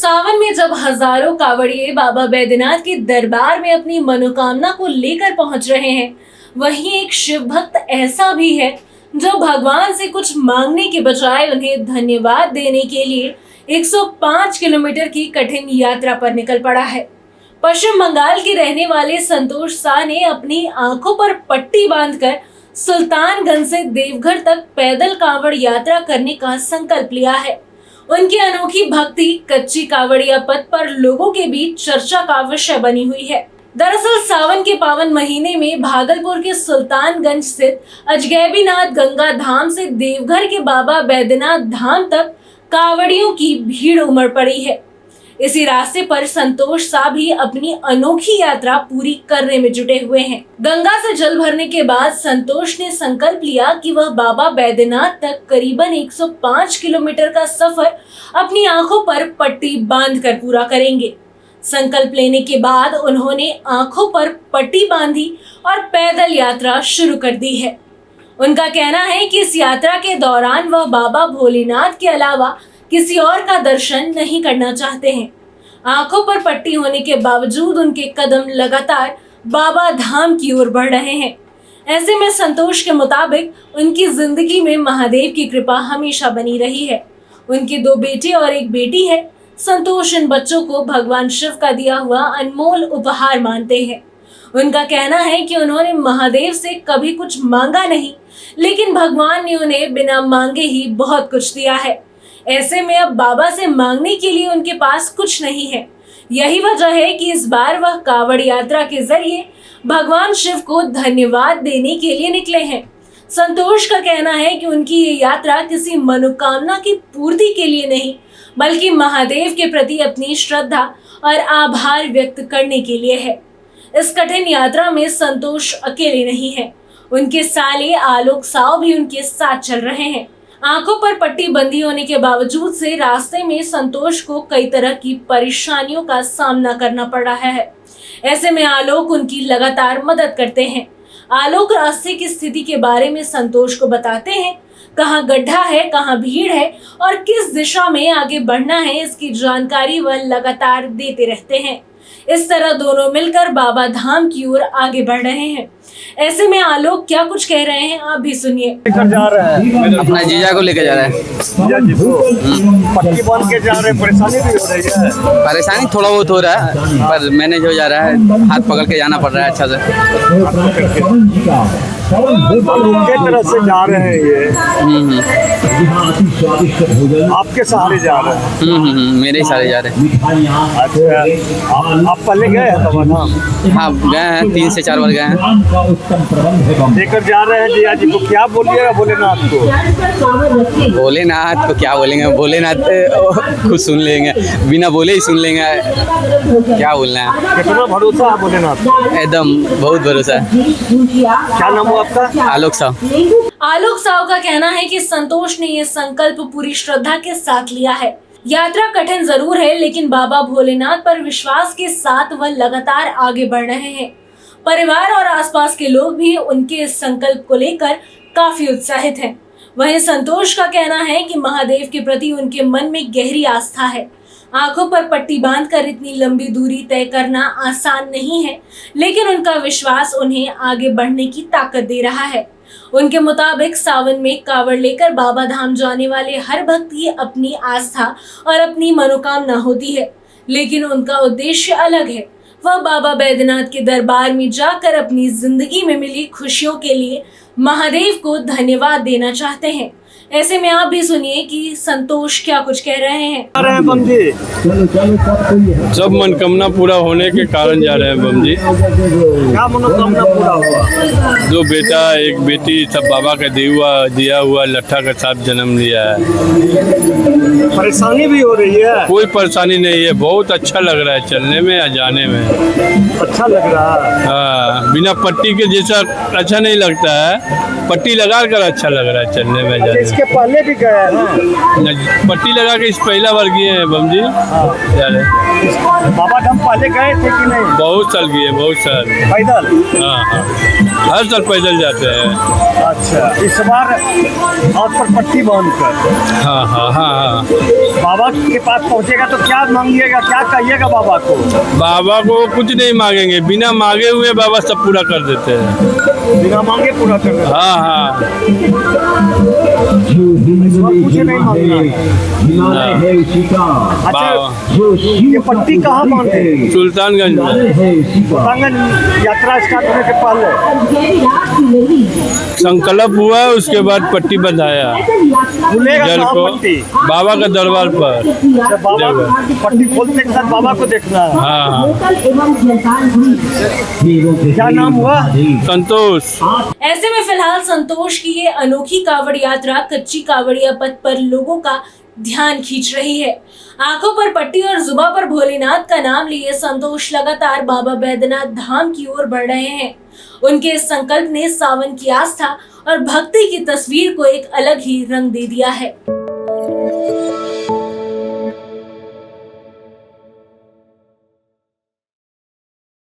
सावन में जब हजारों कांवड़िए बाबा बैद्यनाथ के दरबार में अपनी मनोकामना को लेकर पहुंच रहे हैं, वहीं एक शिव भक्त ऐसा भी है जो भगवान से कुछ मांगने के बजाय उन्हें धन्यवाद देने के लिए 105 किलोमीटर की कठिन यात्रा पर निकल पड़ा है। पश्चिम बंगाल के रहने वाले संतोष शाह ने अपनी आंखों पर पट्टी बांधकर सुल्तानगंज से देवघर तक पैदल कांवड़ यात्रा करने का संकल्प लिया है। उनकी अनोखी भक्ति कच्ची कांवड़िया पथ पर लोगों के बीच चर्चा का विषय बनी हुई है। दरअसल सावन के पावन महीने में भागलपुर के सुल्तानगंज स्थित अजगैबीनाथ गंगा धाम से देवघर के बाबा बैद्यनाथ धाम तक कांवड़ियों की भीड़ उमड़ पड़ी है। इसी रास्ते पर संतोष शाह भी अपनी अनोखी यात्रा पूरी करने में जुटे हुए हैं। गंगा से जल भरने के बाद संतोष ने संकल्प लिया कि वह बाबा बैद्यनाथ तक करीबन 105 किलोमीटर का सफर अपनी आंखों पर पट्टी बांधकर पूरा करेंगे। संकल्प लेने के बाद उन्होंने आंखों पर पट्टी बांधी और पैदल यात्रा शुरू कर दी है। उनका कहना है कि इस यात्रा के दौरान वह बाबा भोलेनाथ के अलावा किसी और का दर्शन नहीं करना चाहते हैं। आंखों पर पट्टी होने के बावजूद उनके कदम लगातार बाबा धाम की ओर बढ़ रहे हैं। ऐसे में संतोष के मुताबिक उनकी जिंदगी में महादेव की कृपा हमेशा बनी रही है। उनके 2 बेटे और 1 बेटी है। संतोष इन बच्चों को भगवान शिव का दिया हुआ अनमोल उपहार मानते हैं। उनका कहना है कि उन्होंने महादेव से कभी कुछ मांगा नहीं, लेकिन भगवान ने उन्हें बिना मांगे ही बहुत कुछ दिया है। ऐसे में अब बाबा से मांगने के लिए उनके पास कुछ नहीं है। यही वजह है कि इस बार वह कांवड़ यात्रा के जरिए भगवान शिव को धन्यवाद देने के लिए निकले हैं। संतोष का कहना है कि उनकी ये यात्रा किसी मनोकामना की पूर्ति के लिए नहीं, बल्कि महादेव के प्रति अपनी श्रद्धा और आभार व्यक्त करने के लिए है। इस कठिन यात्रा में संतोष अकेले नहीं है, उनके साले आलोक साव भी उनके साथ चल रहे हैं। आंखों पर पट्टी बंदी होने के बावजूद से रास्ते में संतोष को कई तरह की परेशानियों का सामना करना पड़ रहा है। ऐसे में आलोक उनकी लगातार मदद करते हैं। आलोक रास्ते की स्थिति के बारे में संतोष को बताते हैं, कहाँ गड्ढा है, कहाँ भीड़ है और किस दिशा में आगे बढ़ना है, इसकी जानकारी वह लगातार देते रहते हैं। इस तरह दोनों मिलकर बाबा धाम की ओर आगे बढ़ रहे हैं। ऐसे में आलोक क्या कुछ कह रहे हैं, आप भी सुनिए। जा रहा है अपना जीजा को लेकर जा रहा है। जीजा जी को पट्टी बांध के जा रहे हैं, परेशानी भी हो रही है। परेशानी थोड़ा बहुत हो रहा है, पर मैनेज हो जा रहा है। हाथ पकड़ के जाना पड़ रहा है अच्छा से। के तरह से जा रहे हैं ये, आपके सहारे जा रहे हैं। मेरे ही सहारे जा रहे हैं। अच्छा, आप पहले गए हैं तब ना? हाँ गए हैं, 3 से 4 बार गए हैं। लेकर जा रहे हैं जीजा जी को, क्या बोलिएगा भोलेनाथ को? भोलेनाथ को क्या बोलेंगे, भोलेनाथ खुद सुन लेंगे, बिना बोले ही सुन लेंगे। क्या बोलना है। कितना भरोसा है भोलेनाथ? एकदम बहुत भरोसा है। क्या नाम हुआ आपका? आलोक साव। आलोक साव का कहना है कि संतोष ने ये संकल्प पूरी श्रद्धा के साथ लिया है। यात्रा कठिन जरूर है, लेकिन बाबा भोलेनाथ पर विश्वास के साथ वह लगातार आगे बढ़ रहे हैं। परिवार और आसपास के लोग भी उनके इस संकल्प को लेकर काफी उत्साहित हैं। वहीं संतोष का कहना है कि महादेव के प्रति उनके मन में गहरी आस्था है। आंखों पर पट्टी बांधकर इतनी लंबी दूरी तय करना आसान नहीं है, लेकिन उनका विश्वास उन्हें आगे बढ़ने की ताकत दे रहा है। उनके मुताबिक सावन में कांवड़ लेकर बाबा धाम जाने वाले हर भक्त की अपनी आस्था और अपनी मनोकामना होती है, लेकिन उनका उद्देश्य अलग है। वह बाबा बैद्यनाथ के दरबार में जाकर अपनी जिंदगी में मिली खुशियों के लिए महादेव को धन्यवाद देना चाहते हैं। ऐसे में आप भी सुनिए कि संतोष क्या कुछ कह रहे हैं। जा रहे हैं बम जी, सब मनोकामना पूरा होने के कारण जा रहे हैं बम जी। क्या मनोकामना पूरा हुआ? 2 बेटा 1 बेटी, सब बाबा का दिया हुआ लट्ठा के साथ जन्म लिया है। परेशानी भी हो रही है? कोई परेशानी नहीं है, बहुत अच्छा लग रहा है चलने में या जाने में। अच्छा लग रहा है। हाँ, बिना पट्टी के जैसा अच्छा नहीं लगता है, पट्टी लगा कर अच्छा लग रहा है चलने में अच्छा, जाने इसके पहले भी गए हैं ना? में। पट्टी लगा के इस पहला बार किए हैं बम जी जा रहे। बाबा धाम पहले गए थे कि नहीं? बहुत साल किए, बहुत साल। पैदल? हाँ हाँ, हर साल पैदल जाते हैं। अच्छा, इस बार हाथ पर पट्टी बांध कर हाँ हाँ हाँ हाँ। बाबा के पास पहुंचेगा तो क्या मांगिएगा, क्या कहिएगा बाबा को? बाबा को कुछ नहीं मांगेंगे, बिना मांगे हुए बाबा सब पूरा कर देते हैं। बिना मांगे पूरा कर देते हैं। हाँ हाँ इस बार कुछ नहीं मांगना है। अच्छा, ये पट्टी कहाँ बांधे? सुल्तानगंज में सुल्तानगंज यात्रा स्टार्ट होने के पहले संकल्प हुआ, उसके बाद पट्टी बंधाया खुलेगा जल कहाँ को पट्टी? बाबा का दरबार पर। अच्छा, बाबा पट्टी खोलते के साथ बाबा को देखना है। हाँ क्या नाम हुआ? संतोष। ऐसे में फिलहाल संतोष की ये अनोखी कावड़ यात्रा कच्ची कावड़िया पथ पर लोगों का ध्यान खींच रही है। आंखों पर पट्टी और जुबां पर भोलेनाथ का नाम लिए संतोष लगातार बाबा बैद्यनाथ धाम की ओर बढ़ रहे हैं। उनके इस संकल्प ने सावन की आस्था और भक्ति की तस्वीर को एक अलग ही रंग दे दिया है।